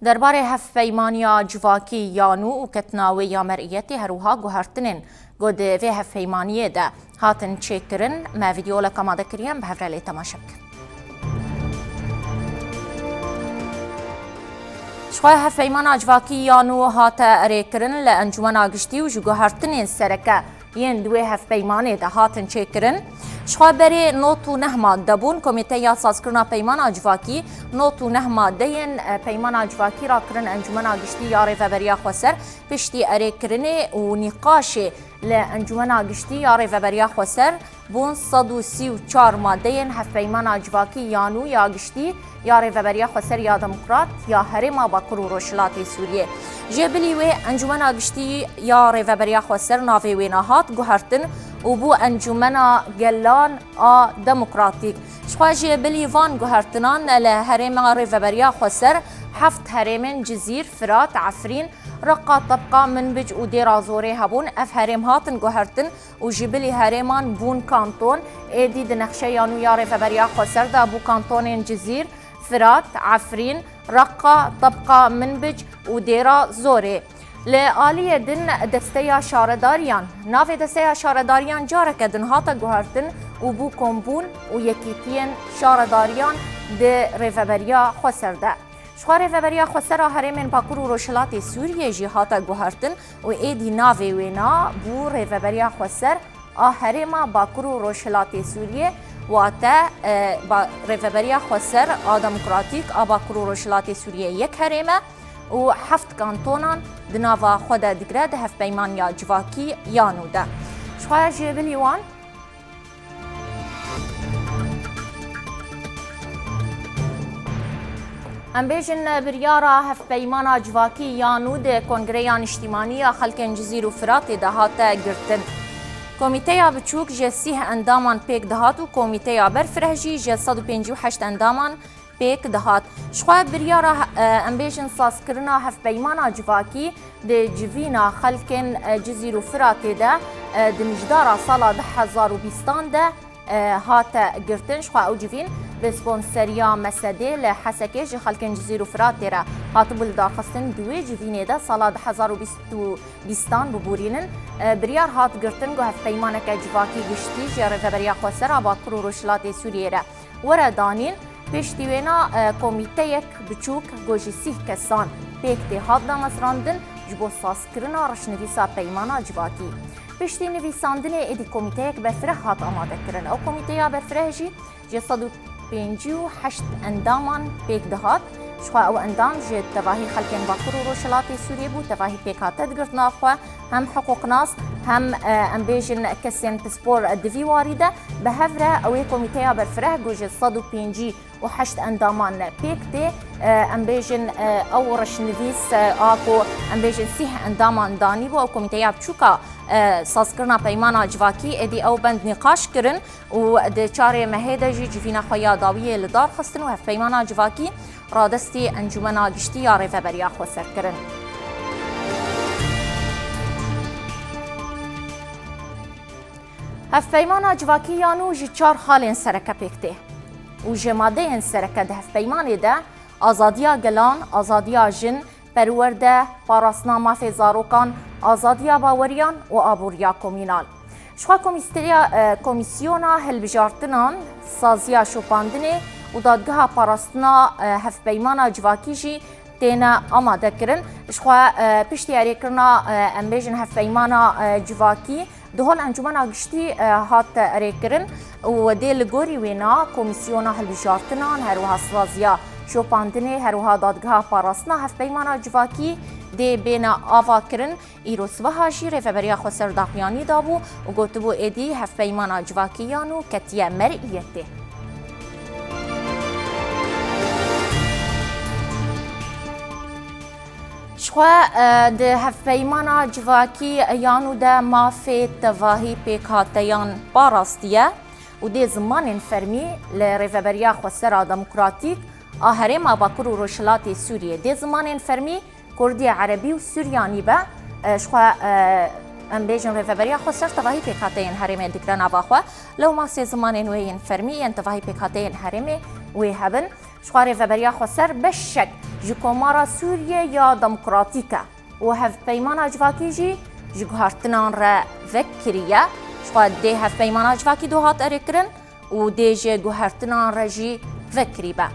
درباره هفپیمانیا جواکی یانو و کتناوی یا مرئیتی هروها گوهرتنین گود وی هفپیمانیه ده هاتن چیکرن ما ویدیو لکاماده کریم به هفرالی تماشا بکن. شخواه هفپیمانا جواکی یانو هاتا ریکرن لانجوان آگشتی و جگوهرتنین سرکه ین دوی هفپیمانه ده هاتن چیکرن شخواه بری نوتو نهما دبون کمیته یا سازکرنا پیمان آجواکی نوتو نهما دین پیمان آجواکی را کرن انجمن آگشتی یاری وبریا خوصر پشتی اره کرنه و نقاشه لانجمن آگشتی یاری وبریا خوصر بون 134 مادین هف پیمان آجواکی یانو یا آگشتی یاری وبریا خوصر یا دموکرات یا هرما باکر و روشلاتی سوریه جبلی و انجمن آگشتی یاری وبریا خوصر ناوی و نهات گوهرتن و بو انجمنا گلان آ دموکراتیک شخواجه بلیوان گوهرتنان لهرم ریفبریا خوصر هفت هرمن جزیر فرات عفرین رقا طبقا منبج و دیرازوری هبون اف هرم هاتن گوهرتن و جبلی هرمان بون کانتون ایدی دنخشه یانو یا ریفبریا خوصر دا بو کانتون جزیر فرات عفرین رقا طبقا منبج و دیرازوری لآلیه دن دسته شارداریان ناو دسته شارداریان جارک دن هاتا گوهرتن و بو کمبون و یکیتین شارداریان ده ریفبریا خوصر ده شخواه ریفبریا خوصر هرمین باکر و روشلات سوریه جی هاتا گوهرتن و ایدی ناو وینا بو ریفبریا خوصر هرما باکر و روشلات سوریه واتا ریفبریا خوصر دموکراتیک باکر و روشلات سوریه یک هرمه و هفت کانتونان دناوا خود دگره ده هفت پیمانیا جواکی یانو ده شخواه جبلی وان ام بیجن بریارا هفت پیمانا جواکی یانو ده کنگریان اجتماعی خلق جزیر و فرات دهات گرتن کمیته بچوک جسیه اندامان پیک دهات و کمیته برفرهجی جه 158 اندامان پیک دهات شخواه بریارا امبیجن ساز کرنا هف پیمانا جواکی ده جوینا خلکن جزیر و فراتی ده دمجدارا سالا 2020 ده هات گرتن شخواه او جوین بسپونسریا مسده لحسکه جی خلکن جزیر و فراتی را هاتو بلداخستن دوی جوینه ده سالا 2020 ببورینن بریار هات گرتن گو هف پیمانا که جواکی گشتی جی ریفبریا خوصر باکر و روشلات سوریه را وردانین پشتیوینا کمیته یک بچوک گوژی 30 کسان پیک هات دامزراندن جبو سازکرنا رشنویسا پیمانا جواکی پشتی نویساندن ایدی کمیته یک برفره هات آماده کرن او کمیته یا برفره جی 158 اندامان پیک دهات شخواه او اندام جه تواهی خلکن باکر و روشلات سوریه بود تواهی پیک هاتت گرت ناخواه هم حقوق ناس هم امبیجن کسین پسپور دوی واریده به هفره اوی کمیته برفره گوجه 158 اندامان پیک ده امبیجن او رشنویس آکو امبیجن 30 اندامان دانی بو او کمیته بچوکا سازکرنا پیمانا جواکی ادی او بند نقاش کرن و ده چاره مهیده جی جوینا خویا داویه لدار خستن و هف پیمانا جواکی رادستی انجمنا گشتی یا ریفبریا خوصر کرن هف پیمانا جواکی یانو جی 4 خالین سرکه پیکته و جماده سرکه ده هف پیمانه ده آزادیا گلان، آزادیا جن، پرورده، پاراسنا مافی زاروکان، آزادیا باوریان و آبوریا کومینال. شخواه کمیسیونا هلبجارتنان سازیا شوپاندنه و دادگاه پاراسنا هف پیمانا جواکی جی تینا آماده کرن. شخواه پشتی اری کرنا امبیجن هف پیمانا جواکی دهول انجمن آگشتی هات ریکرن و دیل گوری وینا کمیسیونا هلبجارتنان هروها سازیا شوپاندنه هروها دادگاه پاراسنا هف پیمانا جواکی دی بینا آوا کرن ایروس و هاشی ریفبریا خوصر داخیانی دابو و گوتبو ایدی هف پیمانا جواکیانو کتیه مرئیته شخواه ده هف پیمانا جواکی یانو ده مافی تواهی پیکاتیان باراستیه و ده زمان فرمی لریفبریا خوصر دموکراتیک هرما باکر و روشلات سوریه ده زمان فرمی کردی عربی و سوریانی به شخواه امبیجن ریفبریا خوصر تواهی پیکاتیان هرمه دکران آواخواه لو ما سه زمان وین فرمی تواهی پیکاتیان هرمه وی هبن شخواه ریفبریا خوصر بشک ji komara Sûriye ya demokratîk e û hevpeymana civakî jî ji guhertinan re vekiriye. Şixwe dê hevpeymana civakî do hat erêkirin û dê ji guhertinan re jî vekirî be.